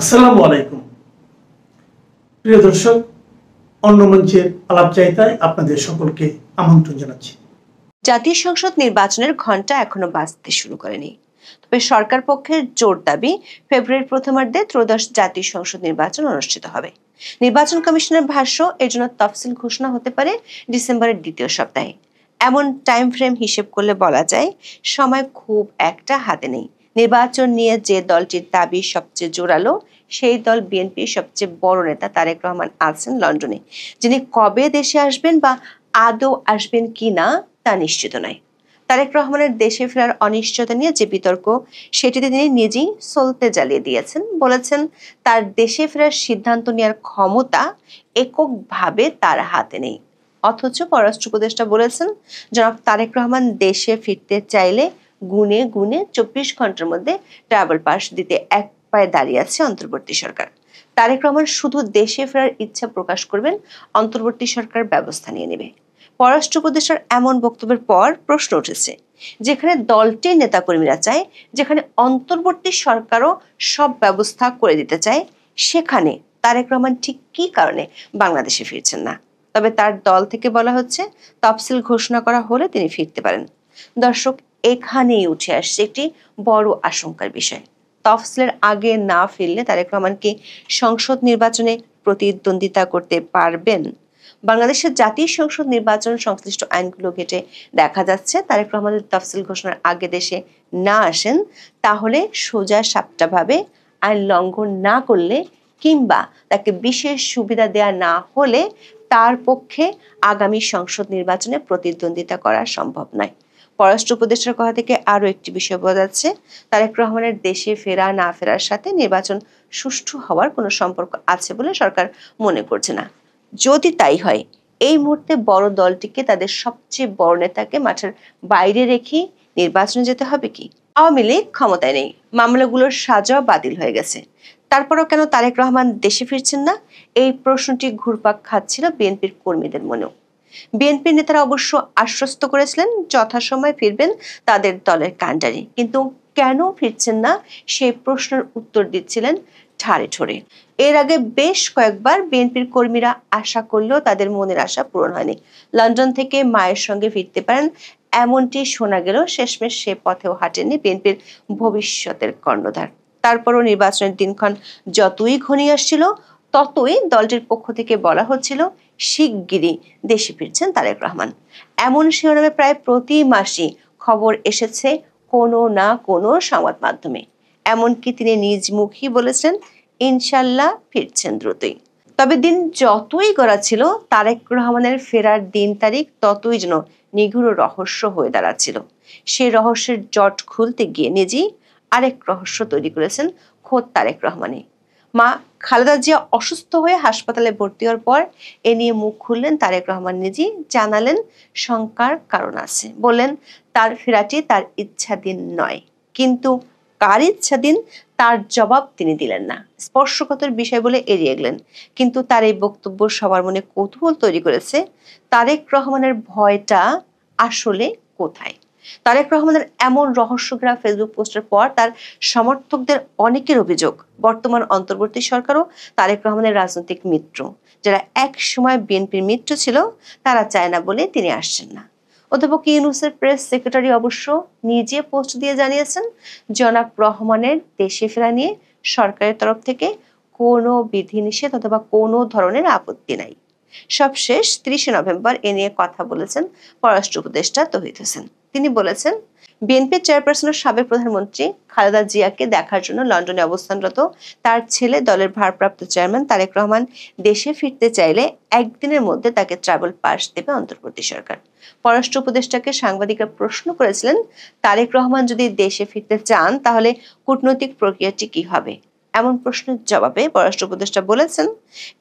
আসসালামু আলাইকুম প্রিয় দর্শক, অন্য মঞ্চের আলাপচারিতায় আপনাদের সকলকে আমন্ত্রণ জানাচ্ছি। জাতীয় সংসদ নির্বাচনের ঘণ্টা এখনো বাজতে শুরু করেনি, তবে সরকার পক্ষের জোর দাবি ফেব্রুয়ারির প্রথমার্ধে ত্রয়োদশ জাতীয় সংসদ নির্বাচন অনুষ্ঠিত হবে। নির্বাচন কমিশনের ভাষ্য, এর জন্য তফসিল ঘোষণা হতে পারে ডিসেম্বরের দ্বিতীয় সপ্তাহে। এমন টাইম ফ্রেম হিসেব করলে বলা যায় সময় খুব একটা হাতে নেই। নির্বাচন নিয়ে যে দলটির দাবি সবচেয়ে জোরালো, সেই দল বিএনপির সবচেয়ে বড় নেতা তারেক রহমান আছেন লন্ডনে। যিনি কবে দেশে আসবেন বা আদৌ আসবেন কিনা তা নিশ্চিত নয়। তারেক রহমানের দেশে ফেরার অনিশ্চয়তা নিয়ে যে বিতর্ক, সেটিতে তিনি নিজেই সলতে জ্বালিয়ে দিয়েছেন। বলেছেন তার দেশে ফেরার সিদ্ধান্ত নেওয়ার ক্ষমতা এককভাবে তার হাতে নেই। অথচ পররাষ্ট্র উপদেষ্টা বলেছেন, জনাব তারেক রহমান দেশে ফিরতে চাইলে গুনে গুনে 24 ঘন্টার মধ্যে ট্রাভেল পাস দিতে এক পায়ে দাঁড়িয়ে আছে অন্তর্বর্তী সরকার। তারেক রহমান শুধু দেশে ফেরার ইচ্ছা প্রকাশ করবেন, অন্তর্বর্তী সরকার ব্যবস্থা নিয়ে নেবে। পররাষ্ট্র উপদেষ্টার এমন বক্তব্যের পর প্রশ্ন উঠেছে, যেখানে দলটির নেতাকর্মীরা চায়, যেখানে অন্তর্বর্তী সরকারও সব ব্যবস্থা করে দিতে চায়, সেখানে তারেক রহমান ঠিক কী কারণে বাংলাদেশে ফিরছেন না? তবে তার দল থেকে বলা হচ্ছে, তফসিল ঘোষণা করা হলে তিনি ফিরতে পারেন। দর্শক, এখানেই উঠে আসছে একটি বড় আশঙ্কার বিষয়। তফসিলের আগে না ফিরলে তারেক রহমান কি সংসদ নির্বাচনে প্রতিদ্বন্দ্বিতা করতে পারবেন? বাংলাদেশের জাতীয় সংসদ নির্বাচন সংশ্লিষ্ট আইনগুলো ঘেঁটে দেখা যাচ্ছে, তারেক রহমানের তফসিল ঘোষণার আগে দেশে না আসেন, তাহলে সোজা সাপটাভাবে আইন লঙ্ঘন না করলে কিংবা তাকে বিশেষ সুবিধা দেয়া না হলে তার পক্ষে আগামী সংসদ নির্বাচনে প্রতিদ্বন্দ্বিতা করা সম্ভব নয়। পররাষ্ট্র উপদেষ্টার কথা থেকে আরও একটি বিষয় বোঝা যাচ্ছে, তারেক রহমানের দেশে ফেরা না ফেরার সাথে নির্বাচন সুষ্ঠু হওয়ার কোনো সম্পর্ক আছে বলে সরকার মনে করছে না। যদি তাই হয়, এই মুহূর্তে বড় দলটিকে তাদের সবচেয়ে বড় নেতাকে মাঠের বাইরে রেখে নির্বাচনে যেতে হবে কি? আওয়ামী লীগ ক্ষমতায় নেই, মামলাগুলোর সাজা বাতিল হয়ে গেছে, তারপরও কেন তারেক রহমান দেশে ফিরছেন না? এই প্রশ্নটি ঘুরপাক খাচ্ছিল বিএনপির কর্মীদের মনেও। বিএনপির নেতারা অবশ্য আশ্বস্ত করেছিলেন যথাসময়ে ফিরবেন তাদের দলের কাণ্ডারি, কিন্তু কেন ফিরছেন না সেই প্রশ্নের উত্তর দিচ্ছিলেন ঠাড়ে ঠোরে। এর আগে বেশ কয়েকবার বিএনপির কর্মীরা আশা করলেও তাদের মনের আশা পূরণ হয়নি। লন্ডন থেকে মায়ের সঙ্গে ফিরতে পারেন এমনটি শোনা গেল, শেষমেশ সে পথেও হাঁটেননি বিএনপির ভবিষ্যতের কর্ণধার। তারপরও নির্বাচনের দিনক্ষণ যতই ঘনিয়ে আসছিল, ততই দলটির পক্ষ থেকে বলা হচ্ছিল শিগগিরই দেশে ফিরছেন তারেক রহমান। এমন শিরোনামে প্রায় প্রতি মাসই খবর এসেছে কোনো না কোনো সংবাদ মাধ্যমে। এমনকি তিনি নিজ মুখেই বলেছেন ইনশাল্লাহ ফিরছেন দ্রুতই। তবে দিন যতই গড়াচ্ছিল, তারেক রহমানের ফেরার দিন তারিখ ততই যেন নিগূঢ় রহস্য হয়ে দাঁড়াচ্ছিল। সেই রহস্যের জট খুলতে গিয়ে নিজেই আরেক রহস্য তৈরি করেছেন খোদ তারেক রহমানই। মা খালেদা জিয়া অসুস্থ হয়ে হাসপাতালে ভর্তি হওয়ার পর এ নিয়ে মুখ খুললেন তারেক রহমান নিজেই, জানালেন শঙ্কার কারণ আছে। বললেন তার ফেরাটি তার ইচ্ছাধীন নয়, কিন্তু কার ইচ্ছাধীন তার জবাব তিনি দিলেন না। স্পর্শকাতর বিষয় বলে এড়িয়ে গেলেন। কিন্তু তার এই বক্তব্য সবার মনে কৌতূহল তৈরি করেছে, তারেক রহমানের ভয়টা আসলে কোথায়? তারেক রহমানের এমন রহস্যঘেরা ফেসবুক পোস্টের পর তার সমর্থকদের অনেকের অভিযোগ, বর্তমান অন্তর্বর্তী সরকারও তারেক রহমানের রাজনৈতিক মিত্র। যারা এক সময় বিএনপির মিত্র ছিল, তারা চায় না বলে তিনি আসছেন না। অধ্যাপক ইউনূসের প্রেস সেক্রেটারি অবশ্য নিজে পোস্ট দিয়ে জানিয়েছেন, জনাব রহমানের দেশে ফেরা নিয়ে সরকারের তরফ থেকে কোনো বিধিনিষেধ অথবা কোনো ধরনের আপত্তি নাই। সবশেষ 30 নভেম্বর এ নিয়ে কথা বলেছেন পররাষ্ট্র উপদেষ্টা তৌহিদ হোসেন। তিনি বলেছেন, বিএনপির চেয়ারপারসনের সাবেক প্রধানমন্ত্রী খালেদা জিয়াকে দেখার জন্য লন্ডনে অবস্থানরত তার ছেলে দলের ভারপ্রাপ্ত চেয়ারম্যান তারেক রহমান দেশে ফিরতে চাইলে একদিনের মধ্যে তাকে ট্রাভেল পাস দেবে অন্তর্বর্তী সরকার। পররাষ্ট্র উপদেষ্টাকে সাংবাদিকরা প্রশ্ন করেছিলেন, তারেক রহমান যদি দেশে ফিরতে চান তাহলে কূটনৈতিক প্রক্রিয়াটি কি হবে? এমন প্রশ্নের জবাবে পররাষ্ট্র উপদেষ্টা বলেছেন,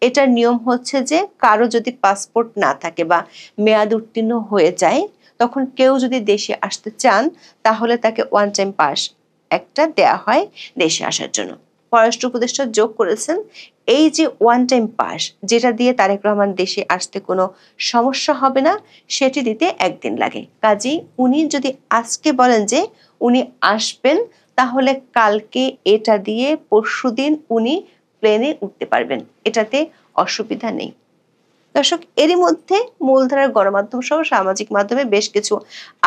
এটার নিয়ম হচ্ছে যে কারো যদি পাসপোর্ট না থাকে বা মেয়াদ উত্তীর্ণ হয়ে যায়, তখন কেউ যদি দেশে আসতে চান তাহলে তাকে ওয়ান টাইম পাস একটা দেয়া হয় দেশে আসার জন্য। পররাষ্ট্র উপদেষ্টা যোগ করেছেন, এই যে ওয়ান টাইম পাস, যেটা দিয়ে তারেক রহমান দেশে আসতে কোনো সমস্যা হবে না, সেটি দিতে একদিন লাগে। কাজেই উনি যদি আজকে বলেন যে উনি আসবেন, তাহলে কালকে এটা দিয়ে পরশুদিন উনি প্লেনে উঠতে পারবেন, এটাতে অসুবিধা নেই। দর্শক, এরই মধ্যে মূলধারার গণমাধ্যম সহ সামাজিক মাধ্যমে বেশ কিছু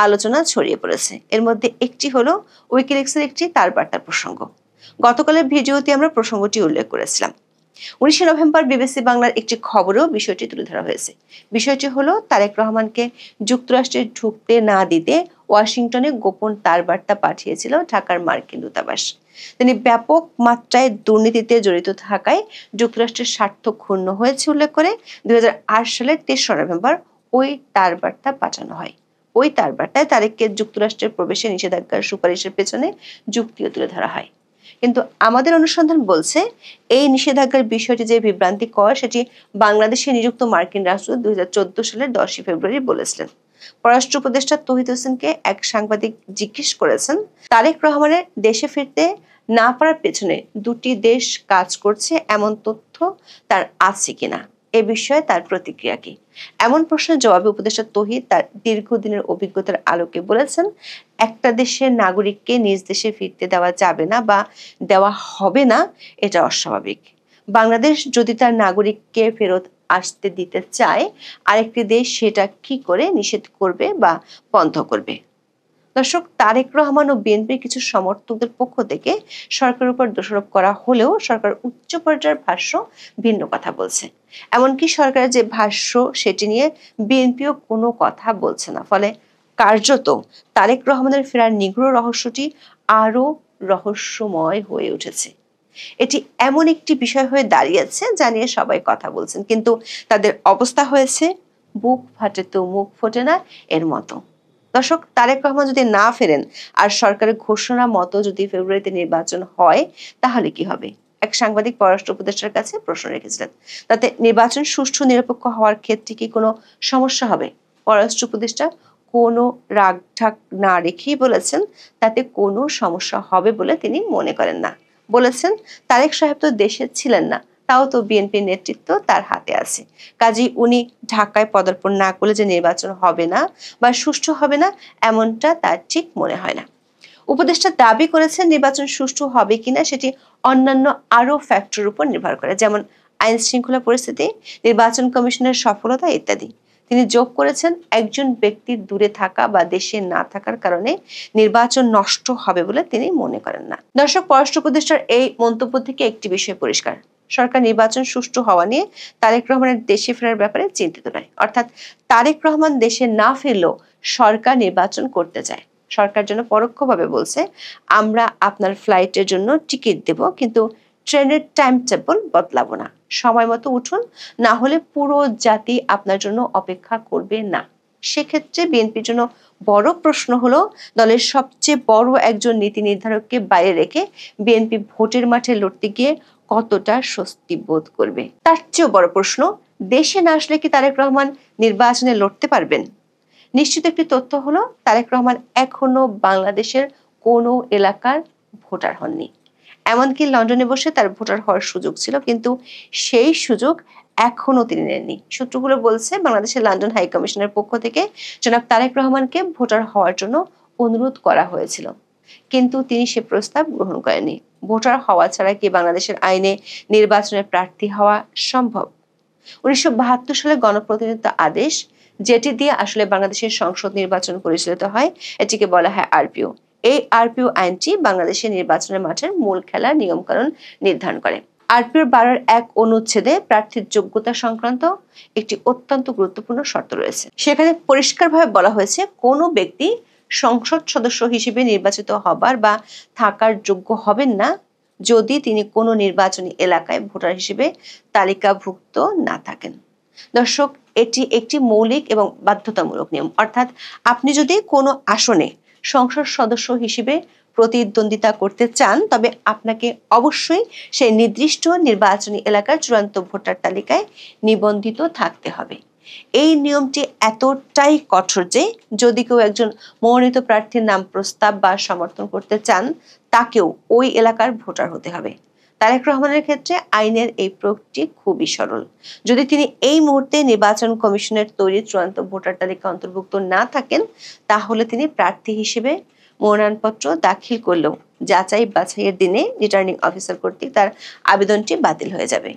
আলোচনা ছড়িয়ে পড়েছে। এর মধ্যে একটি হলো উইকিলিক্সের একটি তারবার্তার প্রসঙ্গ। গতকালের ভিডিওতে আমরা প্রসঙ্গটি উল্লেখ করেছিলাম। 19 নভেম্বর বিবিসি বাংলার একটি খবরেও বিষয়টি তুলে ধরা হয়েছে। বিষয়টি হলো তারেক রহমানকে যুক্তরাষ্ট্রে ঢুকতে না দিতে ওয়াশিংটনে গোপন তারবার্তা পাঠিয়েছিল ঢাকার মার্কিন দূতাবাস। তিনি ব্যাপক মাত্রায় দুর্নীতিতে জড়িত থাকায় যুক্তরাষ্ট্রের স্বার্থ ক্ষুণ্ণ হয়েছে উল্লেখ করে 2008 সালের 23 নভেম্বর ওই তারবার্তা পাঠানো হয়। ওই তারবার্তায় তারেককে যুক্তরাষ্ট্রের প্রবেশে নিষেধাজ্ঞার সুপারিশের পেছনে যুক্তিও তুলে ধরা হয়। কিন্তু আমাদের অনুসন্ধান বলছে এই নিষেধাজ্ঞার বিষয়টি যে বিভ্রান্তিকর সেটি বাংলাদেশে নিযুক্ত মার্কিন রাষ্ট্রদূত 2014 সালের 10 ফেব্রুয়ারি বলেছিলেন। পররাষ্ট্র উপদেষ্টা তৌহিদ হোসেনকে এক সাংবাদিক জিজ্ঞেস করেছেন, তারেক রহমানের দেশে ফিরতে না পারার পেছনে দুটি দেশ কাজ করছে এমন তথ্য তার আছে কিনা, এ বিষয়ে তার প্রতিক্রিয়া কি। এমন প্রশ্নের জবাবে উপদেষ্টা তৌহিদ তার দীর্ঘদিনের অভিজ্ঞতার আলোকে বলেছেন, একটা দেশের নাগরিককে নিজ দেশে ফিরতে দেওয়া যাবে না বা দেওয়া হবে না, এটা অস্বাভাবিক। বাংলাদেশ যদি তার নাগরিককে ফেরত আসতে দিতে চায়, আরেকটি দেশ সেটা কি করে নিষেধ করবে বা বন্ধ করবে। দর্শক, তারেক রহমান ও বিএনপির কিছু সমর্থকদের পক্ষ থেকে সরকারের উপর দোষারোপ করা হলেও সরকার উচ্চ পর্যায়ের ভাষ্য ভিন্ন কথা বলছে। এমনকি সরকারের যে ভাষ্য সেটি নিয়ে বিএনপিও কোনো কথা বলছে না। ফলে কার্যত তারেক রহমানের ফেরার নিগূঢ় রহস্যটি আরো রহস্যময় হয়ে উঠেছে। এটি এমন একটি বিষয় হয়ে দাঁড়িয়েছে যা নিয়ে সবাই কথা বলছেন, কিন্তু তাদের অবস্থা হয়েছে বুক ফাটে তো মুখ ফোটে না এর মতো। দর্শক, তারেক রহমান যদি না ফেরেন আর সরকারের ঘোষণা মতো যদি ফেব্রুয়ারিতে নির্বাচন হয় তাহলে কি হবে? এক সাংবাদিক পররাষ্ট্র উপদেষ্টার কাছে প্রশ্ন রেখেছিলেন, তাতে নির্বাচন সুষ্ঠু নিরপেক্ষ হওয়ার ক্ষেত্রে কি কোনো সমস্যা হবে? পররাষ্ট্র উপদেষ্টা কোনো রাগঢাক না রেখেই বলেছেন তাতে কোনো সমস্যা হবে বলে তিনি মনে করেন না। বলেছেন, তারেক সাহেব তো দেশে ছিলেন না, তাও তো বিএনপির নেতৃত্ব তার হাতে আছে, কাজেই উনি ঢাকায় পদার্পণ না করলে যে নির্বাচন হবে না বা সুষ্ঠু হবে না এমনটা তার ঠিক মনে হয় না। উপদেষ্টা দাবি করেছেন নির্বাচন সুষ্ঠু হবে কিনা সেটি অন্যান্য আরো ফ্যাক্টরের উপর নির্ভর করে, যেমন আইন শৃঙ্খলা পরিস্থিতি, নির্বাচন কমিশনের সফলতা ইত্যাদি। তিনি যোগ করেছেন, একজন ব্যক্তির দূরে থাকা বা দেশে না থাকার কারণে নির্বাচন নষ্ট হবে বলে তিনি মনে করেন না। দর্শক, পররাষ্ট্র উপদেষ্টার এই মন্তব্য থেকে একটি বিষয় পরিষ্কার, সরকার নির্বাচন সুষ্ঠু হওয়া নিয়ে তারেক রহমানের দেশে ফেরার ব্যাপারে চিন্তিত নয়। অর্থাৎ তারেক রহমান দেশে না ফিরলেও সরকার নির্বাচন করতে চায়। সরকার যেন পরোক্ষভাবে বলছে, আমরা আপনার ফ্লাইটের জন্য টিকিট দেব, কিন্তু ট্রেনের টাইম টেবল বদলাবো না, সময় মতো উঠুন, না হলে পুরো জাতি আপনার জন্য অপেক্ষা করবে না। সেক্ষেত্রে বিএনপির জন্য বড় প্রশ্ন হলো, দলের সবচেয়ে বড় একজন নীতি নির্ধারককে বাইরে রেখে বিএনপি ভোটের মাঠে লড়তে গিয়ে কতটা স্বস্তি বোধ করবে। তার চেয়েও বড় প্রশ্ন, দেশে না আসলে কি তারেক রহমান নির্বাচনে লড়তে পারবেন? নিশ্চিত একটি তথ্য হলো, তারেক রহমান এখনো বাংলাদেশের কোনো এলাকার ভোটার হননি। এমনকি লন্ডনে বসে তার ভোটার হওয়ার সুযোগ ছিল, কিন্তু সেই সুযোগ এখনো তিনি নেননি। সূত্রগুলো বলছে, বাংলাদেশের লন্ডন হাই কমিশনের পক্ষ থেকে জনাব তারেক রহমানকে ভোটার হওয়ার জন্য অনুরোধ করা হয়েছিল, কিন্তু তিনি সে প্রস্তাব গ্রহণ করেননি। ভোটার হওয়া ছাড়া কি বাংলাদেশের আইনে নির্বাচনে প্রার্থী হওয়া সম্ভব? 1972 সালে গণপ্রতিনিধিত্ব আদেশ, যেটি দিয়ে আসলে বাংলাদেশের সংসদ নির্বাচন পরিচালিত হয়, এটিকে বলা হয় আরপিও। এই আরপিও আইনটি বাংলাদেশের নির্বাচনের মাঠের মূল খেলার নিয়মকানুন নির্ধারণ করে। আরপিওর 12 অনুচ্ছেদে প্রার্থীর যোগ্যতা সংক্রান্ত একটি অত্যন্ত গুরুত্বপূর্ণ শর্ত রয়েছে। সেখানে পরিষ্কারভাবে বলা হয়েছে, কোনো ব্যক্তি সংসদ সদস্য হিসেবে নির্বাচিত হবার বা থাকার যোগ্য হবেন না যদি তিনি কোনো নির্বাচনী এলাকায় ভোটার হিসেবে তালিকাভুক্ত না থাকেন। দর্শক, এটি একটি মৌলিক এবং বাধ্যতামূলক নিয়ম। অর্থাৎ আপনি যদি কোনো আসনে সংসদ সদস্য হিসেবে প্রতিদ্বন্দ্বিতা করতে চান, তবে আপনাকে অবশ্যই সেই নির্দিষ্ট নির্বাচনী এলাকার চূড়ান্ত ভোটার তালিকায় নিবন্ধিত থাকতে হবে। এই নিয়মটি এতটাই কঠোর যে যদি কেউ একজন মনোনীত প্রার্থীর নাম প্রস্তাব বা সমর্থন করতে চান, তাকেও ওই এলাকার ভোটার হতে হবে। তারেক রহমানের ক্ষেত্রে আইনের এই প্রয়োগটি খুবই সরল। যদি তিনি এই মুহূর্তে নির্বাচন কমিশনের তৈরি চূড়ান্ত ভোটার তালিকা অন্তর্ভুক্ত না থাকেন, তাহলে তিনি প্রার্থী হিসেবে মনোনয়নপত্র দাখিল করলেও যাচাই বাছাইয়ের দিনে রিটার্নিং অফিসার কর্তৃক তার আবেদনটি বাতিল হয়ে যাবে।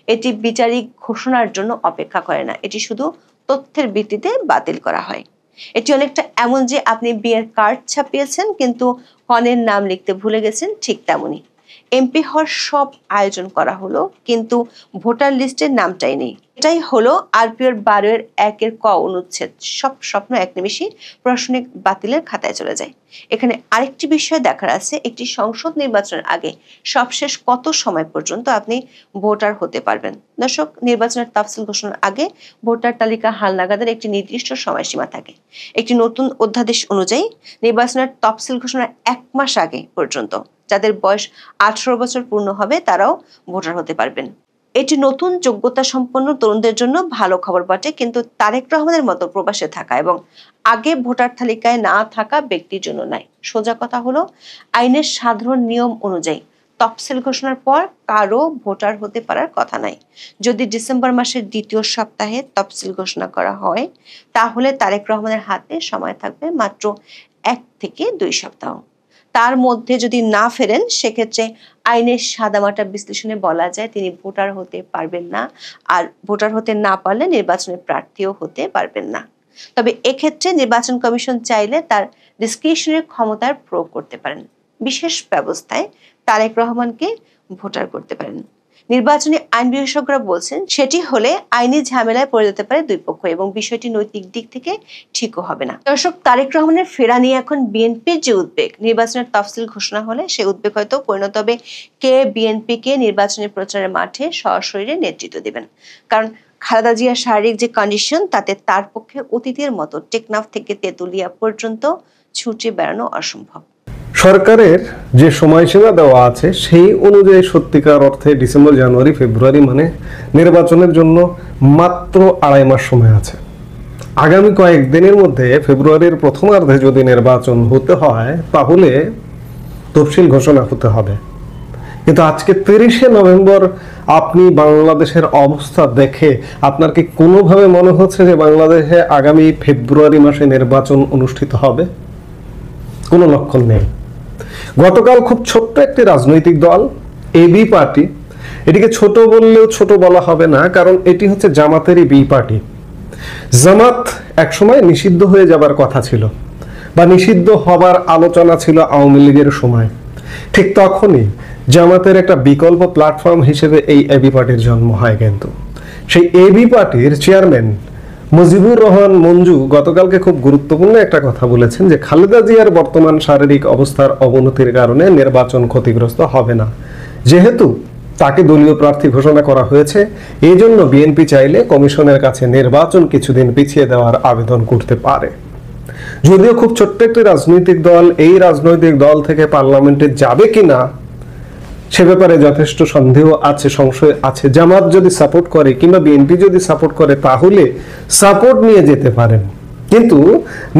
এটি বিচারিক ঘোষণার জন্য অপেক্ষা করে না, এটি শুধু তথ্যের ভিত্তিতে বাতিল করা হয়। এটি অনেকটা এমন যে আপনি বিয়ের কার্ড ছাপিয়েছেন কিন্তু কনের নাম লিখতে ভুলে গেছেন, ঠিক তেমনই। এমপি হওয়ার সব আয়োজন করা হলো কিন্তু ভোটার লিস্টের নামটাই নেই। এটাই হলো আরপিওর 12-1 ক অনুচ্ছেদ। সব স্বপ্ন এক নিমিষে প্রশাসনিক বাতিলের খাতায় চলে যায়। এখানে আরেকটি বিষয় দেখার আছে, একটি সংসদ নির্বাচনের আগে সবশেষ কত সময় পর্যন্ত আপনি ভোটার হতে পারবেন। দর্শক, নির্বাচনের তাফসিল ঘোষণার আগে ভোটার তালিকা হালনাগাদের একটি নির্দিষ্ট সময়সীমা থাকে। একটি নতুন অধ্যাদেশ অনুযায়ী নির্বাচনের তফসিল ঘোষণার 1 মাস আগে পর্যন্ত যাদের বয়স 18 বছর পূর্ণ হবে তারাও ভোটার হতে পারবেন। এটি নতুন যোগ্যতা সম্পন্ন তরুণদের জন্য ভালো খবর বটে, কিন্তু তারেক রহমানের মতো প্রবাসে থাকা এবং আগে ভোটার তালিকায় না থাকা ব্যক্তির জন্য নয়। সোজা কথা হলো, আইনের সাধারণ নিয়ম অনুযায়ী তফসিল ঘোষণার পর কারো ভোটার হতে পারার কথা নাই। যদি ডিসেম্বর মাসের 2য় সপ্তাহে তফসিল ঘোষণা করা হয় তাহলে তারেক রহমানের হাতে সময় থাকবে মাত্র 1 থেকে 2 সপ্তাহ। তার মধ্যে যদি না ফেরেন সেক্ষেত্রে আইনের সাদামাটা বিশ্লেষণে বলা যায় তিনি ভোটার হতে পারবেন না, আর ভোটার হতে না পারলে নির্বাচনের প্রার্থীও হতে পারবেন না। তবে এক্ষেত্রে নির্বাচন কমিশন চাইলে তার ডিসক্রিশনারি ক্ষমতার প্রয়োগ করতে পারেন। বিশেষ ব্যবস্থায় তারেক রহমানকে ভোটার করতে পারেন। নির্বাচনী আইন বিশেষজ্ঞরা বলছেন সেটি হলে আইনি ঝামেলায় পড়ে যেতে পারে দুই পক্ষ এবং বিষয়টি নৈতিক দিক থেকে ঠিকও হবে না। দর্শক, তারেক রহমানের ফেরা নিয়ে এখন বিএনপির যে উদ্বেগ, নির্বাচনের তফসিল ঘোষণা হলে সেই উদ্বেগ হয়তো পরিণত হবে কে বিএনপিকে নির্বাচনী প্রচারের মাঠে সশরীরে নেতৃত্ব দেবেন। কারণ খালেদা জিয়ার শারীরিক যে কন্ডিশন তাতে তার পক্ষে অতীতের মতো টেকনাফ থেকে তেতুলিয়া পর্যন্ত ছুটে বেড়ানো অসম্ভব। সরকারের যে সময়সীমা দেওয়া আছে সেই অনুযায়ী সত্যিকার অর্থে ডিসেম্বর, জানুয়ারি, ফেব্রুয়ারি মানে নির্বাচনের জন্য মাত্র 2.5 মাস সময় আছে। আগামী কয়েকদিনের মধ্যে ফেব্রুয়ারির প্রথমার্ধে যদি নির্বাচন হতে হয় তাহলে তফসিল ঘোষণা হতে হবে। কিন্তু আজকে 30শে নভেম্বর আপনি বাংলাদেশের অবস্থা দেখে আপনার কি কোনোভাবে মনে হচ্ছে যে বাংলাদেশে আগামী ফেব্রুয়ারি মাসে নির্বাচন অনুষ্ঠিত হবে? কোনো লক্ষণ নেই। গতকাল খুব ছোট্ট একটি রাজনৈতিক দল এবি পার্টি, এটিকে ছোট বললেও ছোট বলা হবে না, কারণ এটি হচ্ছে জামাতেরই বি পার্টি। জামাত একসময় নিষিদ্ধ হয়ে যাবার কথা ছিল বা নিষিদ্ধ হবার আলোচনা ছিল আওয়ামী লীগের সময়। ঠিক তখনই জামাতের একটা বিকল্প প্ল্যাটফর্ম হিসেবে এই এবি পার্টির জন্ম হয়। কিন্তু সেই এবি পার্টির চেয়ারম্যান মুজিবুর রহমান মঞ্জু গতকালকে খুব গুরুত্বপূর্ণ একটা কথা বলেছেন যে খালেদা জিয়ার বর্তমান শারীরিক অবস্থার অবনতির কারণে নির্বাচন ক্ষতিগ্রস্ত হবে না। যেহেতু তাকে দলীয় প্রার্থী ঘোষণা করা হয়েছে, এই জন্য বিএনপি চাইলে কমিশনের কাছে নির্বাচন কিছুদিন পিছিয়ে দেওয়ার আবেদন করতে পারে। যদিও খুব ছোট্ট একটি রাজনৈতিক দল, এই রাজনৈতিক দল থেকে পার্লামেন্টে যাবে কিনা সে ব্যাপারে যথেষ্ট সন্দেহ আছে, সংশয় আছে। জামাত যদি সাপোর্ট করে কিংবা বিএনপি যদি সাপোর্ট করে তাহলে সাপোর্ট নিয়ে যেতে পারেন, কিন্তু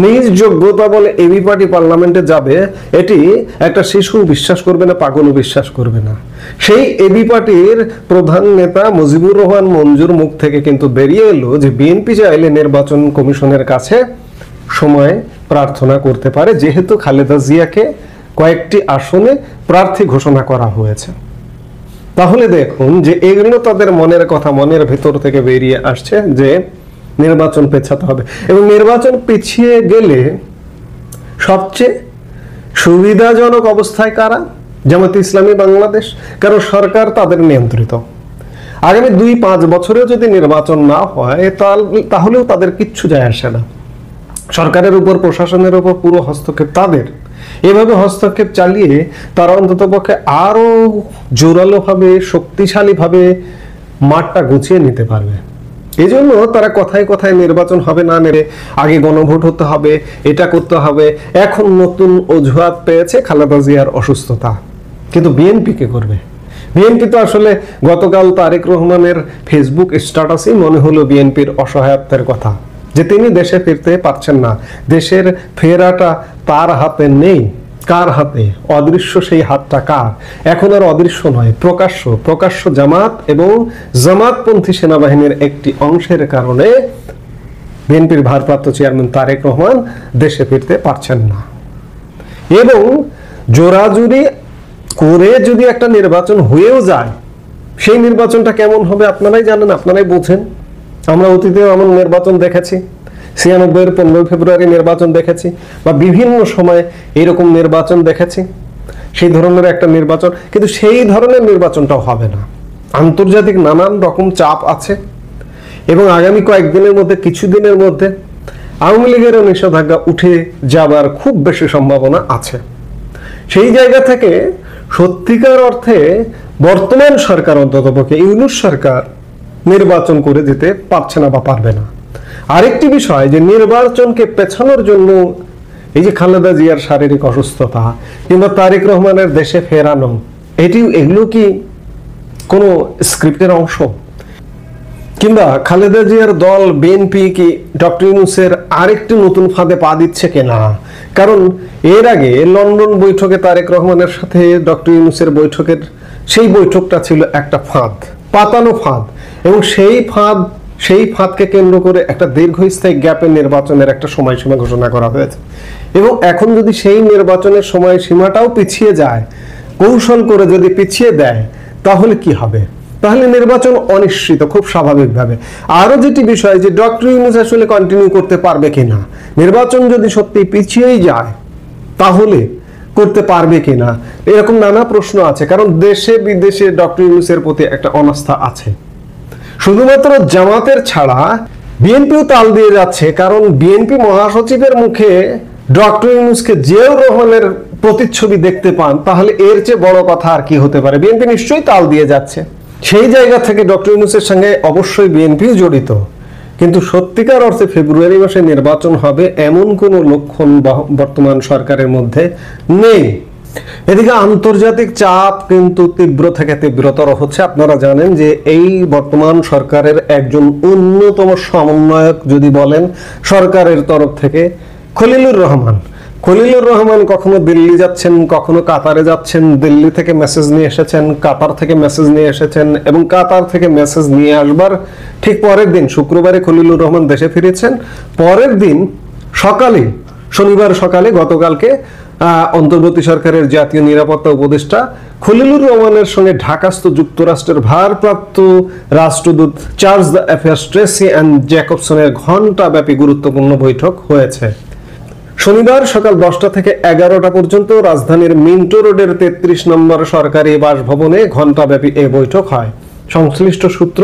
নিজ যোগ্যতা বলে এবি পার্টি পার্লামেন্টে যাবে এটি একটা শিশু বিশ্বাস করবে না, পাগলও বিশ্বাস করবে না। সেই এবি পার্টির প্রধান নেতা মুজিবুর রহমান মঞ্জুর মুখ থেকে কিন্তু বেরিয়ে এলো যে বিএনপি চাইলে নির্বাচন কমিশনের কাছে সময় প্রার্থনা করতে পারে, যেহেতু খালেদা জিয়াকে কয়েকটি আসনে প্রার্থী ঘোষণা করা হয়েছে। তাহলে দেখুন যে এগুলো তাদের মনের কথা, মনের ভেতর থেকে বেরিয়ে আসছে যে নির্বাচন পেছাতে হবে। এবং নির্বাচন পিছিয়ে গেলে সবচেয়ে সুবিধাজনক অবস্থায় কারা? জামায়াতে ইসলামী বাংলাদেশ, কারণ সরকার তাদের নিয়ন্ত্রিত। আগামী 2-5 বছরেও যদি নির্বাচন না হয় তাহলেও তাদের কিচ্ছু যায় আসে না। সরকারের উপর, প্রশাসনের উপর পুরো হস্তক্ষেপ তাদের। এভাবে হস্তক্ষেপ চালিয়ে তারা অন্ততপক্ষে আরো জোরালোভাবে, শক্তিশালীভাবে মাঠটা গুছিয়ে নিতে পারবে। এই জন্য তারা কথায় কথায় নির্বাচন হবে না, আগে গণভোট হতে হবে, এটা করতে হবে। এখন নতুন অজুহাত পেয়েছে খালেদা জিয়ার অসুস্থতা। কিন্তু বিএনপি কে করবে? বিএনপি তো আসলে গতকাল তারেক রহমানের ফেসবুক স্ট্যাটাসই মনে হলো বিএনপির অসহায়ত্বের কথা, যে তিনি দেশে ফিরতে পারছেন না। দেশের ফেরাটা তার হাতে নেই। কার হাতে? অদৃশ্য সেই হাতটা কার? এখন আর অদৃশ্য নয়, প্রকাশ্য জামাত এবং জামাতপন্থী সেনাবাহিনীর একটি অংশের কারণে বিএনপির ভারপ্রাপ্ত চেয়ারম্যান তারেক রহমান দেশে ফিরতে পারছেন না। এবং জোরাজুরি করে যদি একটা নির্বাচন হয়েও যায়, সেই নির্বাচনটা কেমন হবে আপনারাই জানেন, আপনারাই বোঝেন। আমরা অতীতেও এমন নির্বাচন দেখেছি, 96-এর 15 ফেব্রুয়ারি নির্বাচন দেখেছি, বা বিভিন্ন সময় এরকম নির্বাচন দেখেছি, সেই ধরনের একটা নির্বাচন। কিন্তু সেই ধরনের নির্বাচনটাও হবে না। আন্তর্জাতিক নানান রকম চাপ আছে এবং আগামী কয়েকদিনের মধ্যে, কিছুদিনের মধ্যে আওয়ামী লীগেরও নিষেধাজ্ঞা উঠে যাবার খুব বেশি সম্ভাবনা আছে। সেই জায়গা থেকে সত্যিকার অর্থে বর্তমান সরকার, অন্ততপক্ষে ইউনূস সরকার, নির্বাচন করে যেতে পারছে না বা পারবে না। আরেকটি বিষয় যে নির্বাচনকে পেছানোর জন্য এই যে খালেদা জিয়ার শারীরিক অসুস্থতা কিংবা তারেক রহমানের দেশে ফেরানো, এগুলো কি কোনো স্ক্রিপ্টের অংশ? কিংবা খালেদা জিয়ার দল বিএনপি কি ডক্টর ইউনূসের আরেকটি নতুন ফাঁদে পা দিচ্ছে কিনা? কারণ এর আগে লন্ডন বৈঠকে তারেক রহমানের সাথে ডক্টর ইউনূসের বৈঠকের সেই বৈঠকটা ছিল একটা ফাঁদ, পাতানো ফাঁদ, এবং সেই ফাঁদকে কেন্দ্র করে একটা দীর্ঘস্থায়ী গ্যাপের নির্বাচনের একটা সময়সীমা ঘোষণা করা হয়েছে। এবং এখন যদি সেই নির্বাচনের সময়সীমাটাও পিছিয়ে যায়, কৌশল করে যদি পিছিয়ে দেয়, তাহলে কি হবে? তাহলে নির্বাচন অনিশ্চিত, খুব স্বাভাবিকভাবে। আরো যেটি বিষয় যে ডক্টর ইউনূস আসলে কন্টিনিউ করতে পারবে কিনা, নির্বাচন যদি সত্যি পিছিয়েই যায় তাহলে করতে পারবে কিনা, এরকম নানা প্রশ্ন আছে। কারণ দেশে বিদেশে ডক্টর ইউনূসের প্রতি একটা অনাস্থা আছে। শুধুমাত্র জামাতের ছাড়া বিএনপিও তাল দিয়ে যাচ্ছে, কারণ বিএনপি মহাসচিবের মুখে ডক্টর ইউনূসকে জিয়াউর রহমানের প্রতিচ্ছবি দেখতে পান, তাহলে এর চেয়ে বড় কথা আর কি হতে পারে? বিএনপি নিশ্চয়ই তাল দিয়ে যাচ্ছে। সেই জায়গা থেকে ডক্টর ইউনূসের সঙ্গে অবশ্যই বিএনপিও জড়িত, কিন্তু সত্যিকার অর্থে ফেব্রুয়ারি মাসে নির্বাচন হবে এমন কোনো লক্ষণ বর্তমান সরকারের মধ্যে নেই। এদিকে আন্তর্জাতিক চাপ কিন্তু তীব্র থেকে তীব্রতর হচ্ছে। আপনারা জানেন যে এই বর্তমান সরকারের একজন অন্যতম সমন্বয়ক যদি বলেন সরকারের তরফ থেকে, খলিলুর রহমান কখনো দিল্লি যাচ্ছেন, কখনো কাতারে যাচ্ছেন, দিল্লি থেকে মেসেজ নিয়ে এসেছেন, কাতার থেকে মেসেজ নিয়ে এসেছেন, এবং কাতার থেকে মেসেজ নিয়ে আসবার ঠিক পরের দিন শুক্রবারে খলিলুর রহমান দেশে ফিরেছেন। পরের দিন সকালে, শনিবার সকালে, গতকালকে অন্তর্বর্তী সরকারের জাতীয় নিরাপত্তা উপদেষ্টা খলিলুর রহমানের সঙ্গে ঢাকাস্থ যুক্তরাষ্ট্রের ভারপ্রাপ্ত রাষ্ট্রদূত charge d'affaires Tracey Ann জ্যাকবসনের ঘণ্টাব্যাপী গুরুত্বপূর্ণ বৈঠক হয়েছে। শনিবার সকাল 10টা থেকে 11টা পর্যন্ত রাজধানীর মিন্টো রোডের 33 নম্বর সরকারি বাসভবনে ঘণ্টাব্যাপী এই বৈঠক হয়। সংশ্লিষ্ট সূত্র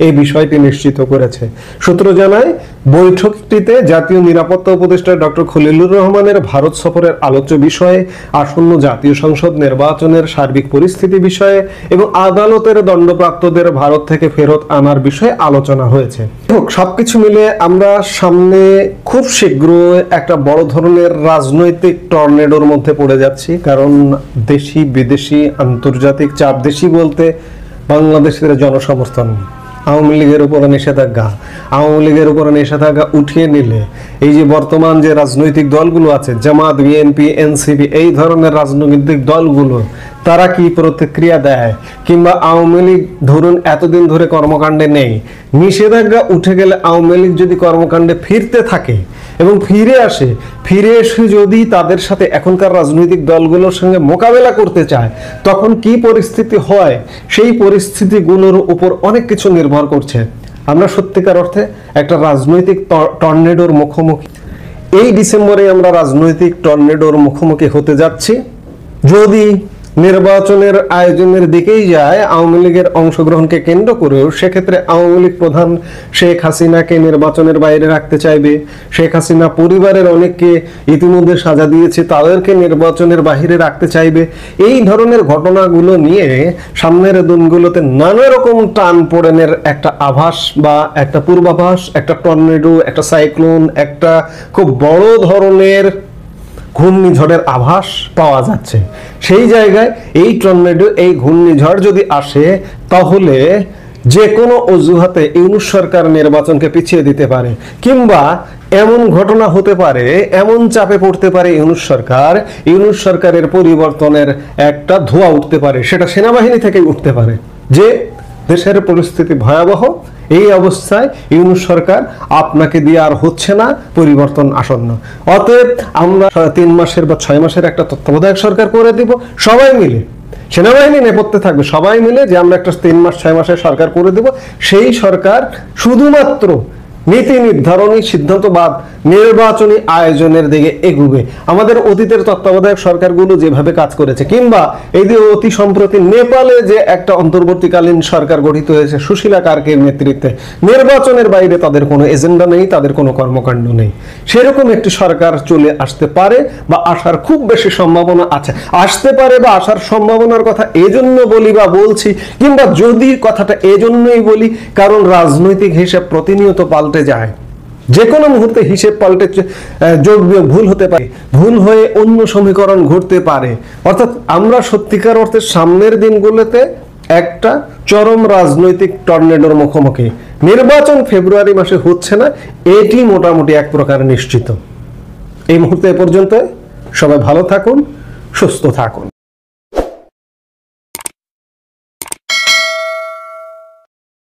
এই বিষয়টি নিশ্চিত করেছে। সূত্র জানায়, বৈঠকটিতে জাতীয় নিরাপত্তা উপদেষ্টা ডক্টর খলিলুর রহমানের ভারত সফরের আলোচ্য বিষয়ে, আসন্ন জাতীয় সংসদ নির্বাচনের সার্বিক পরিস্থিতি বিষয়ে এবং আদালতের দণ্ডপ্রাপ্তদের ভারত থেকে ফেরত আনার বিষয়ে আলোচনা হয়েছে। সবকিছু মিলে আমরা সামনে খুব শীঘ্র একটা বড় ধরনের রাজনৈতিক টর্নেডোর মধ্যে পড়ে যাচ্ছি। কারণ দেশি বিদেশি আন্তর্জাতিক চাপ, দেশি বলতে বাংলাদেশের জনসমর্থন, আওয়ামী লীগের উপরে নিষেধাজ্ঞা উঠিয়ে নিলে এই যে বর্তমান যে রাজনৈতিক দলগুলো আছে, জামাত, বিএনপি, এনসিপি, এই ধরনের রাজনৈতিক দলগুলো তারা কি প্রতিক্রিয়া দেয়? কিংবা আওয়ামী লীগ ধরুন এতদিন ধরে কর্মকাণ্ডে নেই, নিষেধাজ্ঞা উঠে গেলে আওয়ামী লীগ যদি কর্মকাণ্ডে ফিরতে থাকে এবং ফিরে এসে যদি তাদের সাথে এখনকার রাজনৈতিক দলগুলোর সঙ্গে মোকাবেলা করতে চায়, তখন কি পরিস্থিতি হয়? সেই পরিস্থিতিগুলোর উপর অনেক কিছু নির্ভর করছে। আমরা সত্যিকার অর্থে একটা রাজনৈতিক টর্নেডোর মুখোমুখি। এই ডিসেম্বরে আমরা রাজনৈতিক টর্নেডোর মুখোমুখি হতে যাচ্ছি। যদি নির্বাচনের আয়োজনের দিকেই যায় আওয়ামী লীগের অংশগ্রহণকে কেন্দ্র করেও, সেক্ষেত্রে আওয়ামী লীগ প্রধান শেখ হাসিনাকে নির্বাচনের বাইরে রাখতে চাইবে। শেখ হাসিনা পরিবারের অনেককে ইতিমধ্যে সাজা দিয়েছে, তাদেরকে নির্বাচনের বাইরে রাখতে চাইবে। এই ধরনের ঘটনাগুলো নিয়ে সামনের দিনগুলোতে নানা রকম টানপোড়েনের একটা আভাস বা একটা পূর্বাভাস, একটা টর্নেডো, একটা সাইক্লোন, একটা খুব বড় ধরনের ঘূর্ণিঝড়ের আভাস পাওয়া যাচ্ছে। সেই জায়গায় এই টর্নেডো, এই ঘূর্ণিঝড় যদি আসে, তাহলে যে কোনো অজুহাতে ইউনূস সরকার নির্বাচনকে পিছিয়ে দিতে পারে, কিংবা এমন ঘটনা হতে পারে, এমন চাপে পড়তে পারে ইউনূস সরকারের পরিবর্তনের একটা ধোঁয়া উঠতে পারে, সেটা সেনাবাহিনী থেকেই উঠতে পারে, যে দেশের পরিস্থিতি ভয়াবহ। এই অবস্থায় ইউনূস সরকার আপনাকে দিয়ে আর হচ্ছে না, পরিবর্তন আসন্ন। অতএব আমরা 3 মাসের বা 6 মাসের একটা তত্ত্বাবধায়ক সরকার করে দিব, সবাই মিলে, সেনাবাহিনী নেপথ্যে থাকবে, সবাই মিলে যে আমরা একটা 3 মাস 6 মাসের সরকার করে দেব। সেই সরকার শুধুমাত্র নীতি নির্ধারণী সিদ্ধান্ত বা নির্বাচনী আয়োজনের দিকে এগুবে। আমাদের অতীতের তত্ত্বাবধায়ক সরকারগুলো যেভাবে কাজ করেছে, কিংবা এই যে অতি সম্প্রতি নেপালে যে একটা অন্তর্বর্তীকালীন সরকার গঠিত হয়েছে সুশীলা কার্কের নেতৃত্বে, নির্বাচনের বাইরে তাদের কোনো এজেন্ডা নেই, তাদের কোনো কর্মকাণ্ড নেই, সেরকম একটি সরকার চলে আসতে পারে বা আসার খুব বেশি সম্ভাবনা আছে। আসতে পারে বা আসার সম্ভাবনার কথা এজন্য বলি বা বলছি, কিংবা যদি কথাটা এজন্যই বলি কারণ রাজনৈতিক হিসাব প্রতিনিয়ত পাল্টে যায়, যে কোনো মুহূর্তে হিসেব পাল্টে যোগ বিয়োগ ভুল হতে পারে, ভুল হয়ে অন্য সমীকরণ ঘটতে পারে। অর্থাৎ আমরা সত্যিকার অর্থে সামনের দিনগুলোতে একটা চরম রাজনৈতিক টর্নেডোর মুখোমুখি। নির্বাচন ফেব্রুয়ারি মাসে হচ্ছে না, এটি মোটামুটি এক প্রকার নিশ্চিত। এই মুহূর্তে এ পর্যন্ত। সবাই ভালো থাকুন, সুস্থ থাকুন।